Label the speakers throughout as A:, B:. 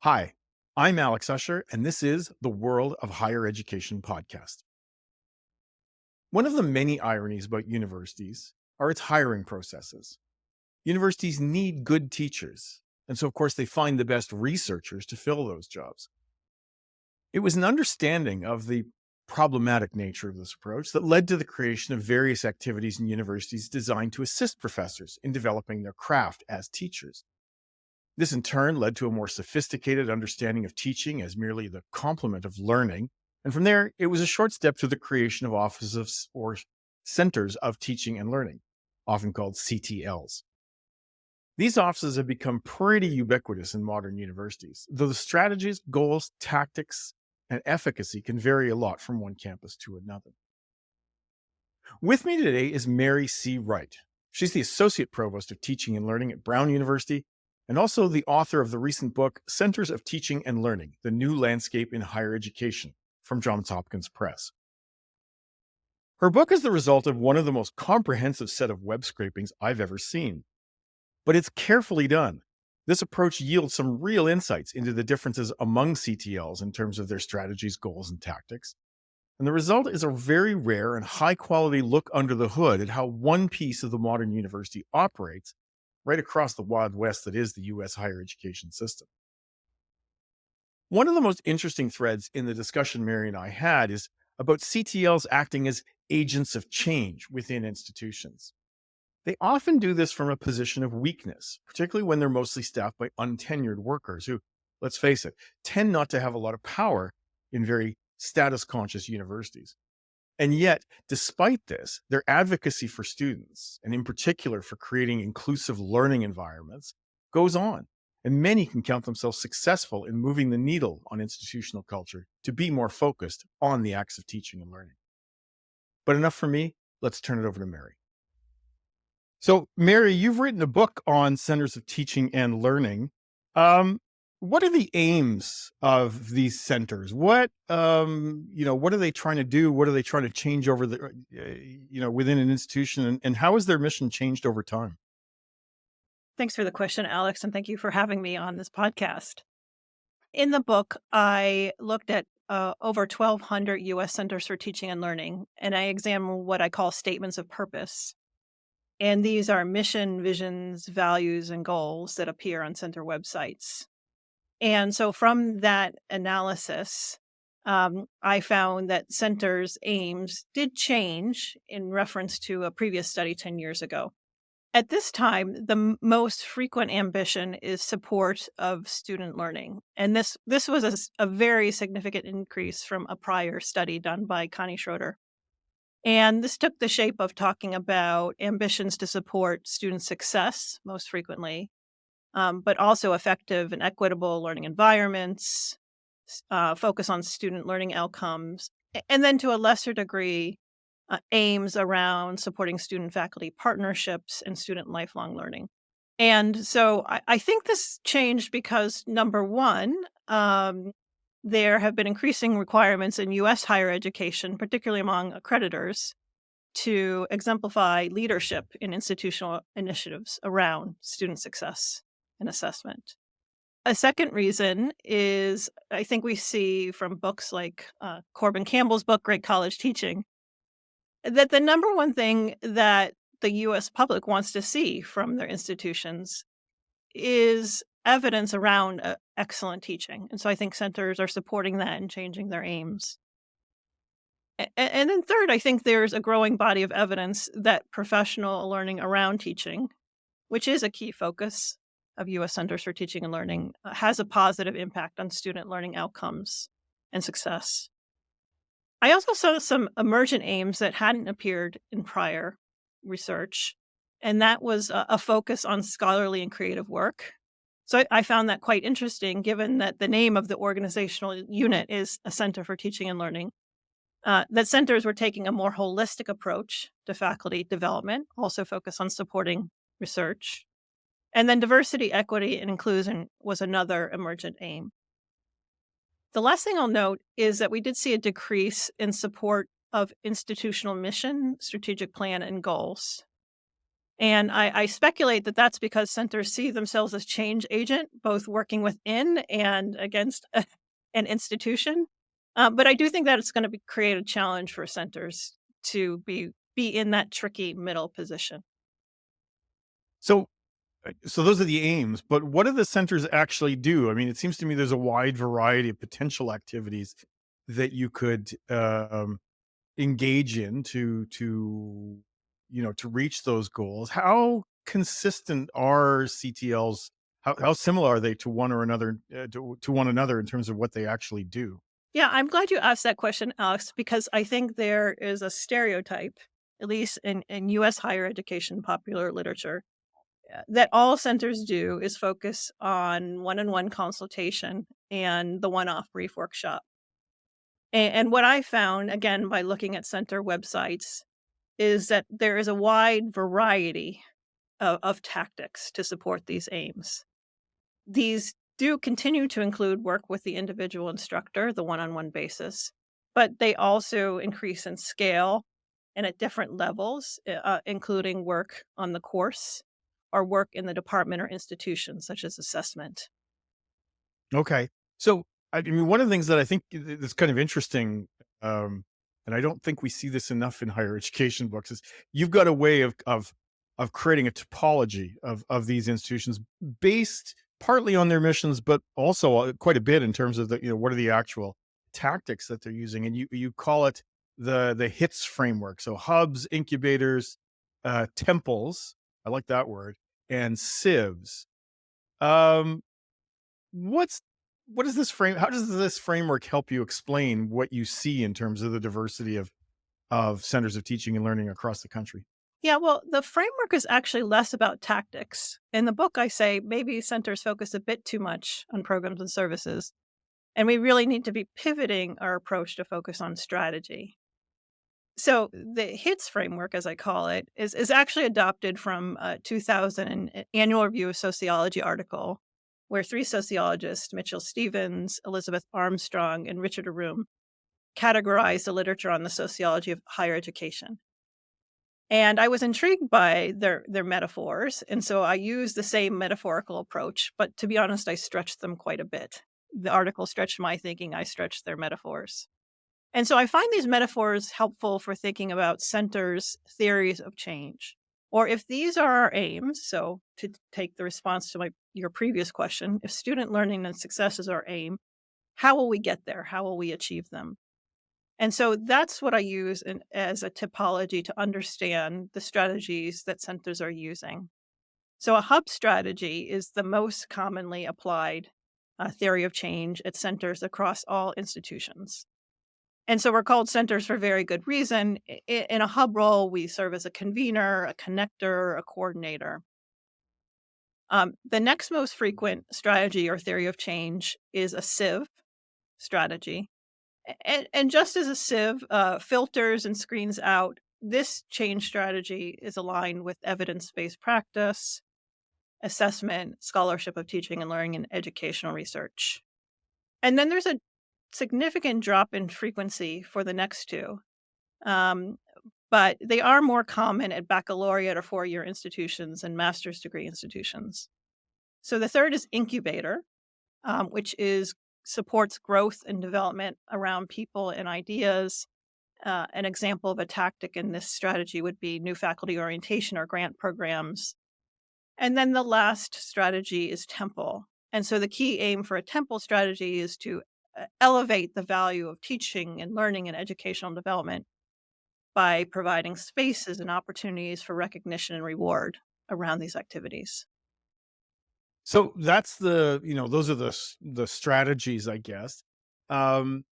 A: Hi, I'm Alex Usher, and this is the World of Higher Education podcast. One of the many ironies about universities are its hiring processes. Universities need good teachers, and so, of course, they find the best researchers to fill those jobs. It was an understanding of the problematic nature of this approach that led to the creation of various activities in universities designed to assist professors in developing their craft as teachers. This in turn led to a more sophisticated understanding of teaching as merely the complement of learning. And from there, it was a short step to the creation of offices or centers of teaching and learning, often called CTLs. These offices have become pretty ubiquitous in modern universities, though the strategies, goals, tactics, and efficacy can vary a lot from one campus to another. With me today is Mary C. Wright. She's the Associate Provost of Teaching and Learning at Brown University and also the author of the recent book, Centers of Teaching and Learning, The New Landscape in Higher Education, from Johns Hopkins Press. Her book is the result of one of the most comprehensive set of web scrapings I've ever seen. But it's carefully done. This approach yields some real insights into the differences among CTLs in terms of their strategies, goals, and tactics. And the result is a very rare and high quality look under the hood at how one piece of the modern university operates right across the Wild West that is the US higher education system. One of the most interesting threads in the discussion Mary and I had is about CTLs acting as agents of change within institutions. They often do this from a position of weakness, particularly when they're mostly staffed by untenured workers who, let's face it, tend not to have a lot of power in very status conscious universities. And yet, despite this, their advocacy for students, and in particular for creating inclusive learning environments, goes on. And many can count themselves successful in moving the needle on institutional culture to be more focused on the acts of teaching and learning. But enough for me. Let's turn it over to Mary. So, Mary, you've written a book on centers of teaching and learning. Um, what are the aims of these centers? What are they trying to do? What are they trying to change over within an institution? And how has their mission changed over time?
B: Thanks for the question, Alex, and thank you for having me on this podcast. In the book, I looked at over 1,200 U.S. Centers for Teaching and Learning, and I examined what I call statements of purpose. And these are mission, visions, values, and goals that appear on center websites. And so from that analysis, I found that centers' aims did change in reference to a previous study 10 years ago. At this time, the most frequent ambition is support of student learning. And this was a very significant increase from a prior study done by Connie Schroeder. And this took the shape of talking about ambitions to support student success most frequently, but also effective and equitable learning environments, focus on student learning outcomes, and then to a lesser degree, aims around supporting student faculty partnerships and student lifelong learning. And so I think this changed because number one, there have been increasing requirements in US higher education, particularly among accreditors, to exemplify leadership in institutional initiatives around student success and assessment. A second reason is I think we see from books like Corbin Campbell's book, Great College Teaching, that the number one thing that the US public wants to see from their institutions is evidence around excellent teaching. And so I think centers are supporting that and changing their aims. And then third, I think there's a growing body of evidence that professional learning around teaching, which is a key focus of US Centers for Teaching and Learning, has a positive impact on student learning outcomes and success. I also saw some emergent aims that hadn't appeared in prior research, and that was a focus on scholarly and creative work. So I found that quite interesting, given that the name of the organizational unit is a Center for Teaching and Learning, that centers were taking a more holistic approach to faculty development, also focus on supporting research. And then diversity, equity, and inclusion was another emergent aim. The last thing I'll note is that we did see a decrease in support of institutional mission, strategic plan, and goals. And I speculate that that's because centers see themselves as change agent, both working within and against an institution. But I do think that it's going to create a challenge for centers to be in that tricky middle position.
A: So, so those are the aims, but what do the centers actually do? I mean, it seems to me there's a wide variety of potential activities that you could engage in to reach those goals. How consistent are CTLs? How similar are they to one or another to one another in terms of what they actually do?
B: Yeah, I'm glad you asked that question, Alex, because I think there is a stereotype, at least in US higher education popular literature, that all centers do is focus on one-on-one consultation and the one-off brief workshop. And what I found, again, by looking at center websites, is that there is a wide variety of tactics to support these aims. These do continue to include work with the individual instructor, the one-on-one basis, but they also increase in scale and at different levels, including work on the course or work in the department or institution, such as assessment.
A: Okay. So, I mean, one of the things that I think that's kind of interesting, and I don't think we see this enough in higher education books, is you've got a way of creating a topology of these institutions based partly on their missions, but also quite a bit in terms of what are the actual tactics that they're using, and you call it the hits framework. So hubs, incubators, temples. I like that word, and sieves. Um, What's what is this frame how does this framework help you explain what you see in terms of the diversity of centers of teaching and learning across the country?
B: Yeah, well, the framework is actually less about tactics. In the book, I say maybe centers focus a bit too much on programs and services, and we really need to be pivoting our approach to focus on strategy. So the HITS framework, as I call it, is actually adopted from a 2000 annual review of sociology article, where three sociologists, Mitchell Stevens, Elizabeth Armstrong, and Richard Arum, categorized the literature on the sociology of higher education. And I was intrigued by their metaphors, and so I used the same metaphorical approach, but to be honest, I stretched them quite a bit. The article stretched my thinking, I stretched their metaphors. And so I find these metaphors helpful for thinking about centers' theories of change. Or if these are our aims, so to take the response to your previous question, if student learning and success is our aim, how will we get there? How will we achieve them? And so that's what I use as a typology to understand the strategies that centers are using. So a hub strategy is the most commonly applied theory of change at centers across all institutions. And so we're called centers for very good reason. In a hub role, we serve as a convener, a connector, a coordinator. The next most frequent strategy or theory of change is a sieve strategy. And just as a sieve filters and screens out, this change strategy is aligned with evidence based practice, assessment, scholarship of teaching and learning, and educational research. And then there's a significant drop in frequency for the next two. Um, but they are more common at baccalaureate or 4-year institutions and master's degree institutions. So the third is incubator, which is supports growth and development around people and ideas. An example of a tactic in this strategy would be new faculty orientation or grant programs. And then the last strategy is temple. And so the key aim for a temple strategy is to elevate the value of teaching and learning and educational development by providing spaces and opportunities for recognition and reward around these activities.
A: So that's those are the strategies, I guess. Um,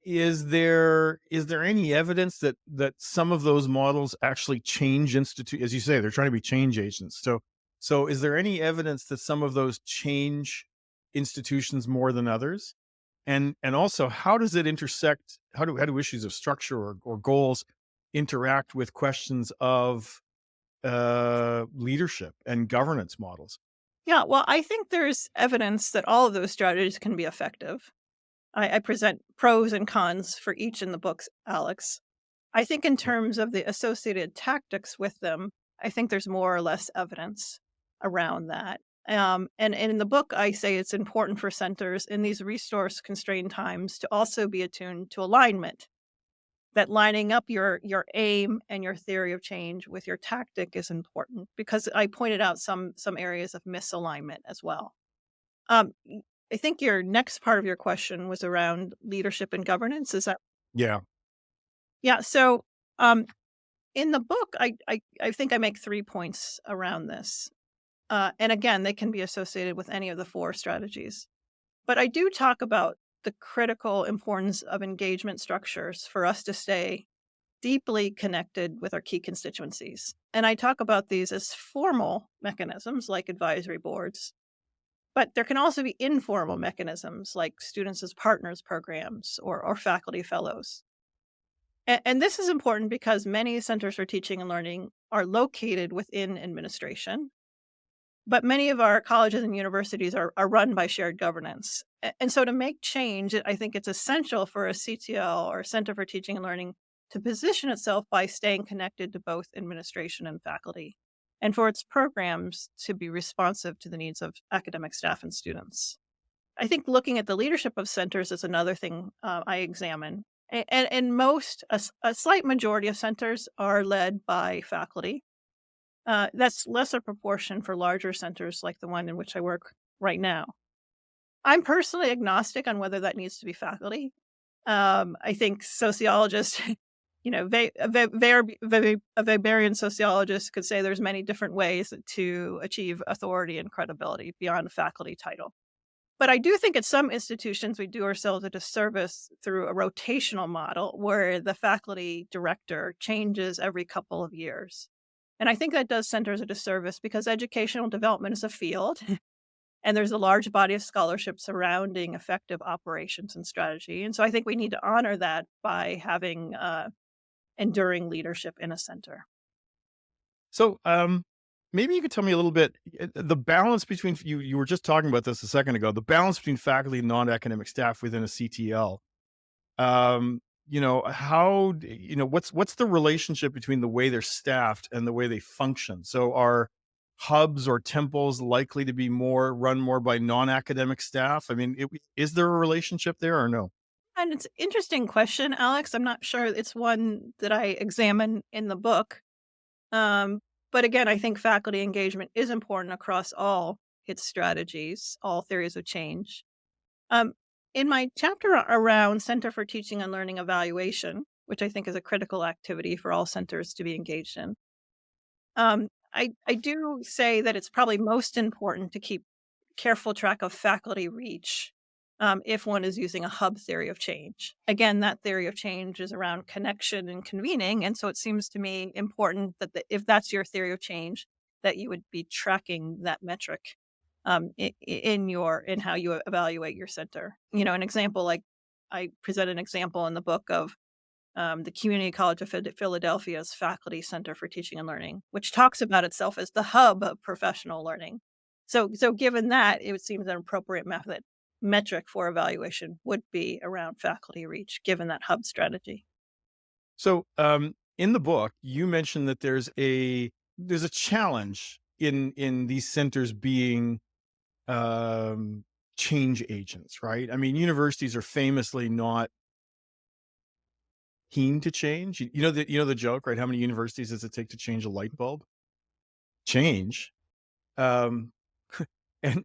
A: is there any evidence that some of those models actually change institute, as you say, they're trying to be change agents. So is there any evidence that some of those change institutions more than others? And also, how does it intersect? How do issues of structure or goals interact with questions of leadership and governance models?
B: Yeah, well, I think there's evidence that all of those strategies can be effective. I present pros and cons for each in the books, Alex. I think in terms of the associated tactics with them, I think there's more or less evidence around that. And in the book, I say it's important for centers in these resource constrained times to also be attuned to alignment. That lining up your aim and your theory of change with your tactic is important because I pointed out some areas of misalignment as well. Y I think your next part of your question was around leadership and governance, is that
A: Yeah.
B: yeah, so, um, in the book, I think I make 3 points around this, and again, they can be associated with any of the 4 strategies. But I do talk about the critical importance of engagement structures for us to stay deeply connected with our key constituencies, and I talk about these as formal mechanisms like advisory boards. But there can also be informal mechanisms like students as partners programs or faculty fellows. And this is important because many centers for teaching and learning are located within administration, but many of our colleges and universities are run by shared governance. And so to make change, I think it's essential for a CTL or Center for Teaching and Learning to position itself by staying connected to both administration and faculty, and for its programs to be responsive to the needs of academic staff and students. I think looking at the leadership of centers is another thing I examine. And a slight majority of centers are led by faculty. That's lesser proportion for larger centers like the one in which I work right now. I'm personally agnostic on whether that needs to be faculty. I think sociologists, a Weberian sociologist could say there's many different ways to achieve authority and credibility beyond a faculty title. But I do think at some institutions we do ourselves a disservice through a rotational model where the faculty director changes every couple of years. And I think that does centers a disservice because educational development is a field and there's a large body of scholarship surrounding effective operations and strategy. And so I think we need to honor that by having enduring leadership in a center.
A: So, maybe you could tell me a little bit the balance between you were just talking about this a second ago. The balance between faculty and non-academic staff within a CTL. What's the relationship between the way they're staffed and the way they function? So, are hubs or temples likely to be more run more by non-academic staff? I mean, is there a relationship there or no?
B: And it's an interesting question, Alex. I'm not sure it's one that I examine in the book. Um, but again, I think faculty engagement is important across all its strategies, all theories of change. Um, in my chapter around Center for Teaching and Learning evaluation, which I think is a critical activity for all centers to be engaged in, I do say that it's probably most important to keep careful track of faculty reach if one is using a hub theory of change. Again, that theory of change is around connection and convening, and so it seems to me important that if that's your theory of change, that you would be tracking that metric in how you evaluate your center. You know, an example like I present an example in the book of the Community College of Philadelphia's Faculty Center for Teaching and Learning, which talks about itself as the hub of professional learning. So given that, it would seem that an appropriate metric for evaluation would be around faculty reach, given that hub strategy.
A: So, in the book, you mentioned that there's a challenge in these centers being um, change agents, right? I mean, universities are famously not keen to change. You know the joke, right? How many universities does it take to change a light bulb? Change. Um,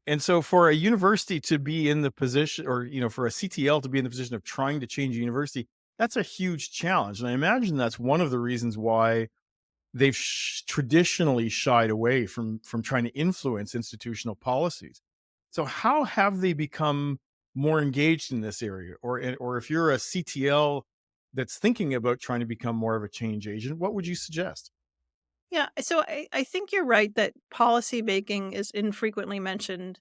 A: and so for a university to be in the position, or for a CTL to be in the position of trying to change a university, that's a huge challenge. And I imagine that's one of the reasons why they've traditionally shied away from trying to influence institutional policies. So how have they become more engaged in this area? Or if you're a CTL that's thinking about trying to become more of a change agent, what would you suggest?
B: Yeah, so I think you're right that policy making is infrequently mentioned,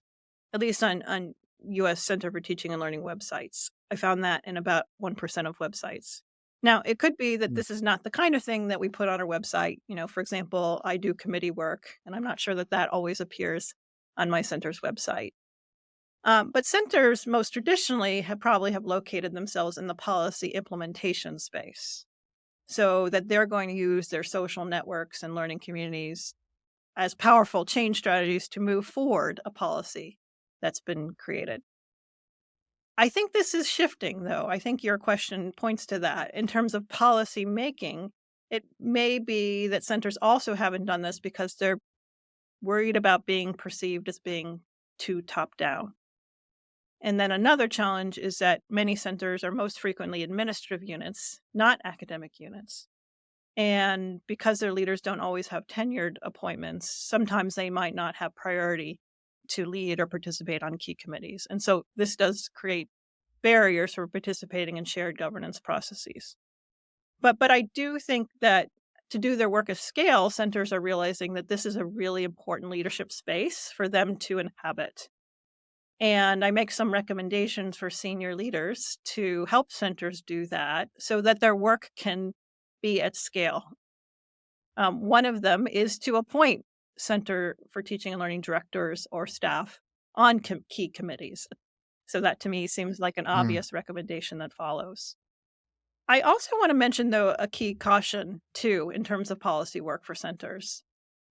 B: at least on US Center for Teaching and Learning websites. I found that in about 1% of websites. Now, it could be that
A: Mm.
B: this is not the kind of thing that we put on our website. You know, for example, I do committee work, and I'm not sure that that always appears on my center's website. But centers most traditionally have probably have located themselves in the policy implementation space. so that they're going to use their social networks and learning communities as powerful change strategies to move forward a policy that's been created. I think this is shifting, though. I think your question points to that. In terms of policy making, it may be that centers also haven't done this because they're worried about being perceived as being too top down. And then another challenge is that many centers are most frequently administrative units, not academic units. And because their leaders don't always have tenured appointments, sometimes they might not have priority to lead or participate on key committees. And so this does create barriers for participating in shared governance processes. But I do think that to do their work at scale, centers are realizing that this is a really important leadership space for them to inhabit. And I make some recommendations for senior leaders to help centers do that so that their work can be at scale. One of them is to appoint Center for Teaching and Learning directors or staff on key committees. So that to me seems like an
A: Hmm.
B: obvious recommendation that follows. I also want to mention, though, a key caution, too, in terms of policy work for centers.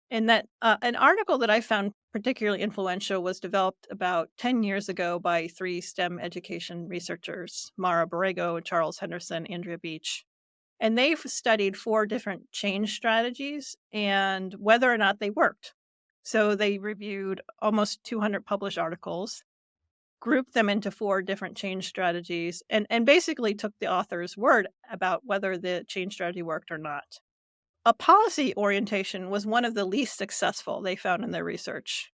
B: In that an article that I found particularly influential was developed about 10 years ago by three STEM education researchers, Mara Borrego, Charles Henderson, Andrea Beach. And they've studied four different change strategies and whether or not they worked. So they reviewed almost 200 published articles, grouped them into four different change strategies, and basically took the author's word about whether the change strategy worked or not. A policy orientation was one of the least successful they found in their research.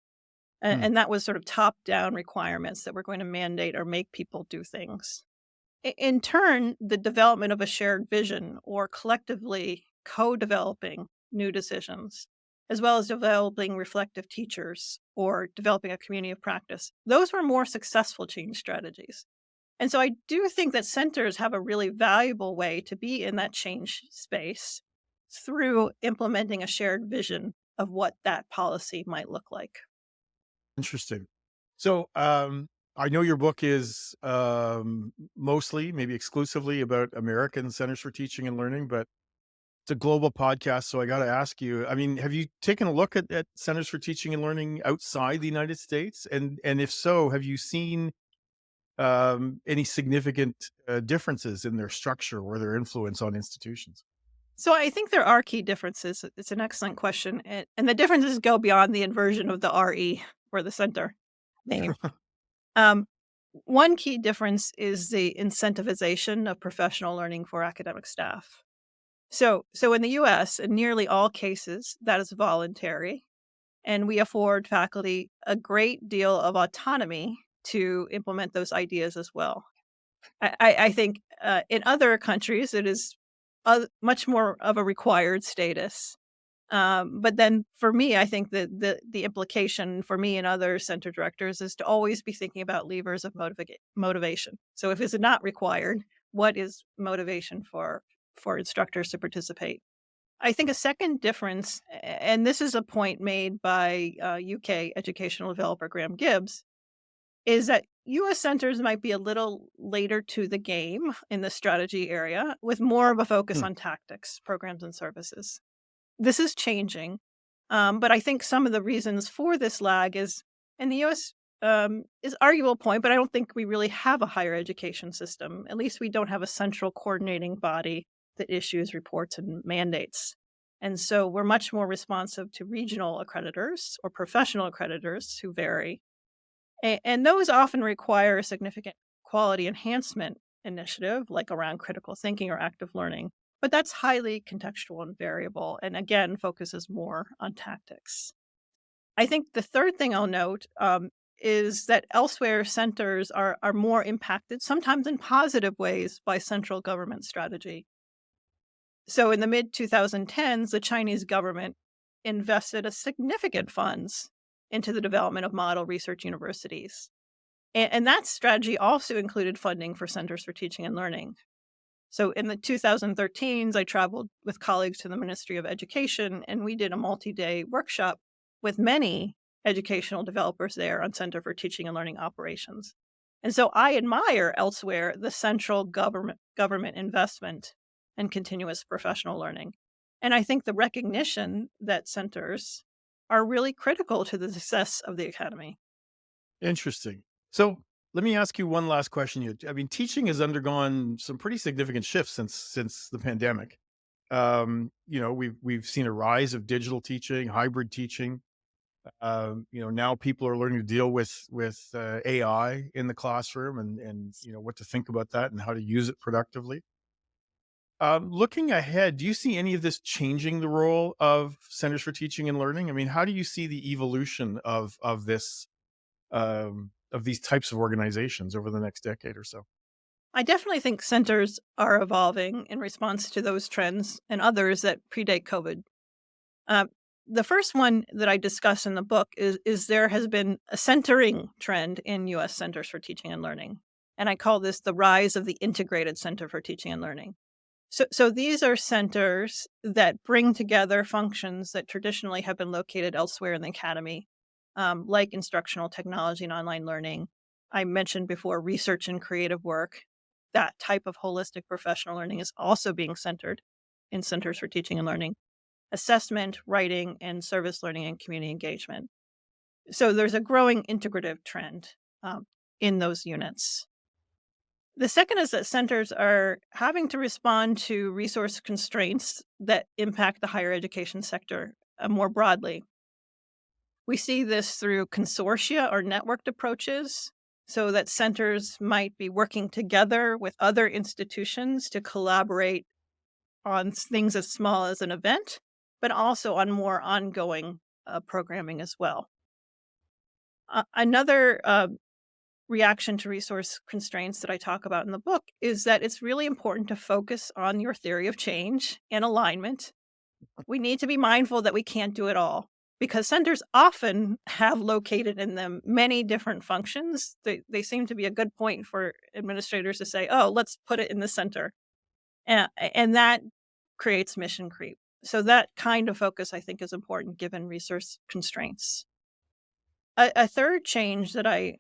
A: Hmm.
B: And that was sort of top down requirements that were going to mandate or make people do things. In turn, the development of a shared vision or collectively co developing new decisions, as well as developing reflective teachers or developing a community of practice, those were more successful change strategies. And so I do think that centers have a really valuable way to be in that change space through implementing a shared vision of what that policy might look like.
A: Interesting. So, I know your book is mostly, maybe exclusively, about American Centers for Teaching and Learning, but it's a global podcast. So I got to ask you, I mean, have you taken a look at Centers for Teaching and Learning outside the United States? And if so, have you seen any significant differences in their structure or their influence on institutions?
B: So I think there are key differences. It's an excellent question. And the differences go beyond the inversion of the RE or the center name. Um, One key difference is the incentivization of professional learning for academic staff. So in the US, in nearly all cases, that is voluntary, and we afford faculty a great deal of autonomy to implement those ideas as well. I think in other countries, it is much more of a required status. But then for me, I think that the implication for me and other center directors is to always be thinking about levers of motivation. So if it's not required, what is motivation for instructors to participate? I think a second difference, and this is a point made by UK educational developer Graham Gibbs, is that US centers might be a little later to the game in the strategy area with more of a focus
A: Hmm.
B: on tactics, programs, and services. This is changing, but I think some of the reasons for this lag is in the US is arguable point, but I don't think we really have a higher education system. At least we don't have a central coordinating body that issues reports and mandates. And so we're much more responsive to regional accreditors or professional accreditors who vary. And those often require a significant quality enhancement initiative, like around critical thinking or active learning. But that's highly contextual and variable, and again, focuses more on tactics. I think the third thing I'll note is that elsewhere centers are more impacted, sometimes in positive ways, by central government strategy. So in the mid 2010s, the Chinese government invested a significant funds into the development of model research universities. And that strategy also included funding for centers for teaching and learning. So in the 2013s, I traveled with colleagues to the Ministry of Education, and we did a multi-day workshop with many educational developers there on Center for Teaching and Learning operations. And so I admire elsewhere the central government investment and continuous professional learning. And I think the recognition that centers are really critical to the success of the academy.
A: Interesting. So let me ask you one last question. I mean, teaching has undergone some pretty significant shifts since the pandemic. We've seen a rise of digital teaching, hybrid teaching. Now people are learning to deal with AI in the classroom, and what to think about that and how to use it productively. Looking ahead, do you see any of this changing the role of centers for teaching and learning? I mean, how do you see the evolution of these types of organizations over the next decade or so?
B: I definitely think centers are evolving in response to those trends and others that predate COVID. Uh, the first one that I discuss in the book is there has been a centering trend in U.S. centers for teaching and learning, and I call this the rise of the integrated center for teaching and learning. So these are centers that bring together functions that traditionally have been located elsewhere in the academy, like instructional technology and online learning. I mentioned before research and creative work. That type of holistic professional learning is also being centered in centers for teaching and learning. Assessment, writing, and service learning and community engagement. So there's a growing integrative trend in those units. The second is that centers are having to respond to resource constraints that impact the higher education sector more broadly. We see this through consortia or networked approaches, so that centers might be working together with other institutions to collaborate on things as small as an event, but also on more ongoing programming as well. Another reaction to resource constraints that I talk about in the book is that it's really important to focus on your theory of change and alignment. We need to be mindful that we can't do it all because centers often have located in them many different functions. They seem to be a good point for administrators to say, oh, let's put it in the center. And that creates mission creep. So that kind of focus, I think, is important given resource constraints. A third change that I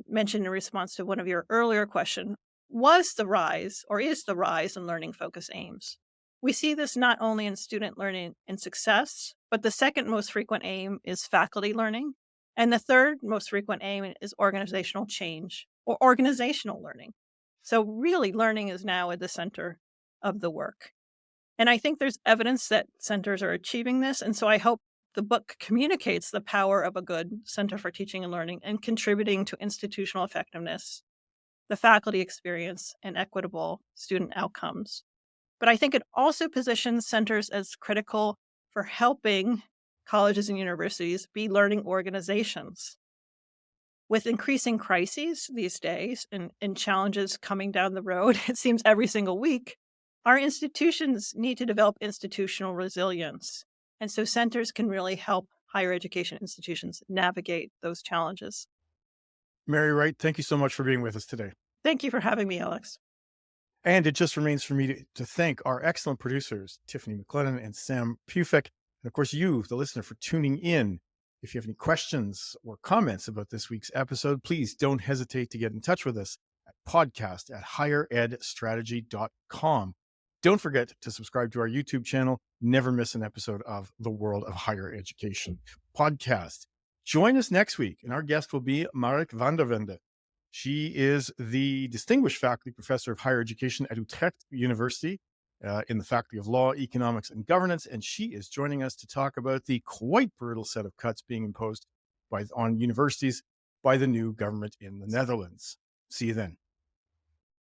B: mentioned in response to one of your earlier question was the rise or is the rise in learning focus aims. We see this not only in student learning and success, but the second most frequent aim is faculty learning. And the third most frequent aim is organizational change or organizational learning. So, really, learning is now at the center of the work. And I think there's evidence that centers are achieving this. And so I hope the book communicates the power of a good center for teaching and learning and contributing to institutional effectiveness, the faculty experience, and equitable student outcomes. But I think it also positions centers as critical for helping colleges and universities be learning organizations. With increasing crises these days and challenges coming down the road, it seems every single week, our institutions need to develop institutional resilience. And so centers can really help higher education institutions navigate those challenges.
A: Mary Wright, thank you so much for being with us today.
B: Thank you for having me, Alex.
A: And it just remains for me to thank our excellent producers, Tiffany McLennan and Sam Pufek. And of course, you, the listener, for tuning in. If you have any questions or comments about this week's episode, please don't hesitate to get in touch with us at podcast@higheredstrategy.com. Don't forget to subscribe to our YouTube channel. Never miss an episode of The World of Higher Education podcast. Join us next week, and our guest will be Marek van der Vende. She is the Distinguished Faculty Professor of Higher Education at Utrecht University in the Faculty of Law, Economics, and Governance. And she is joining us to talk about the quite brutal set of cuts being imposed on universities by the new government in the Netherlands. See you then.